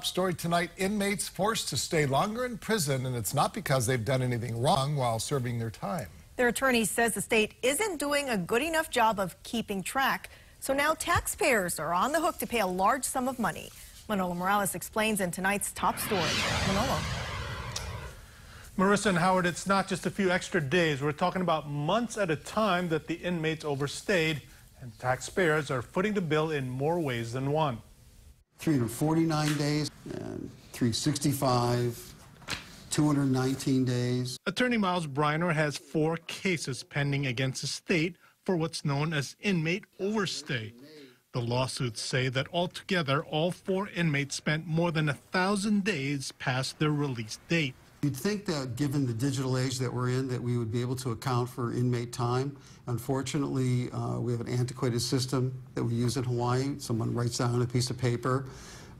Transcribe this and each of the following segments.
Story tonight, inmates forced to stay longer in prison, and it's not because they've done anything wrong while serving their time. Their attorney says the state isn't doing a good enough job of keeping track, so now taxpayers are on the hook to pay a large sum of money. Manolo Morales explains in tonight's top story. Manolo. Marissa and Howard, it's not just a few extra days. We're talking about months at a time that the inmates overstayed, and taxpayers are footing the bill in more ways than one. 349 days, and 365, 219 days. Attorney Miles Briner has 4 cases pending against the state for what's known as inmate overstay. The lawsuits say that altogether, all 4 inmates spent more than 1,000 days past their release date. You'd think that given the digital age that we're in, that we would be able to account for inmate time. Unfortunately, we have an antiquated system that we use in Hawaii. Someone writes down on a piece of paper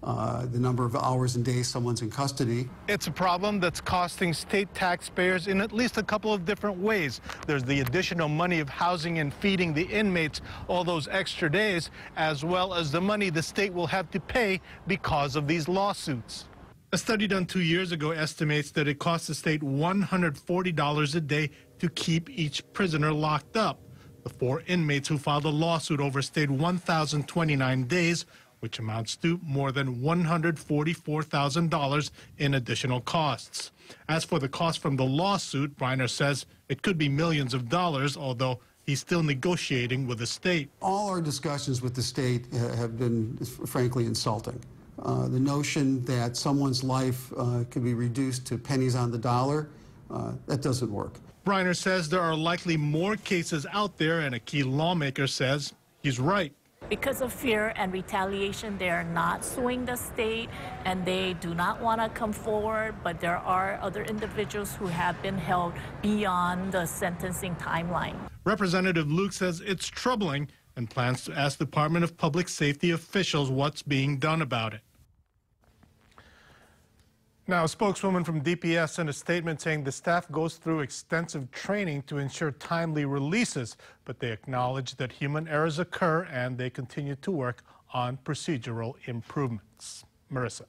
the number of hours and days someone's in custody. It's a problem that's costing state taxpayers in at least a couple of different ways. There's the additional money of housing and feeding the inmates all those extra days, as well as the money the state will have to pay because of these lawsuits. A study done 2 years ago estimates that it costs the state $140 a day to keep each prisoner locked up. The 4 inmates who filed a lawsuit overstayed 1,029 days, which amounts to more than $144,000 in additional costs. As for the cost from the lawsuit, Briner says it could be millions of dollars, although he's still negotiating with the state. All our discussions with the state have been, frankly, insulting. The notion that someone's life could be reduced to pennies on the dollar, that doesn't work. Briner says there are likely more cases out there, and a key lawmaker says he's right. Because of fear and retaliation, they're not suing the state, and they do not want to come forward, but there are other individuals who have been held beyond the sentencing timeline. Representative Luke says it's troubling and plans to ask Department of Public Safety officials what's being done about it. Now, a spokeswoman from DPS sent a statement saying the staff goes through extensive training to ensure timely releases, but they acknowledge that human errors occur and they continue to work on procedural improvements. Marissa.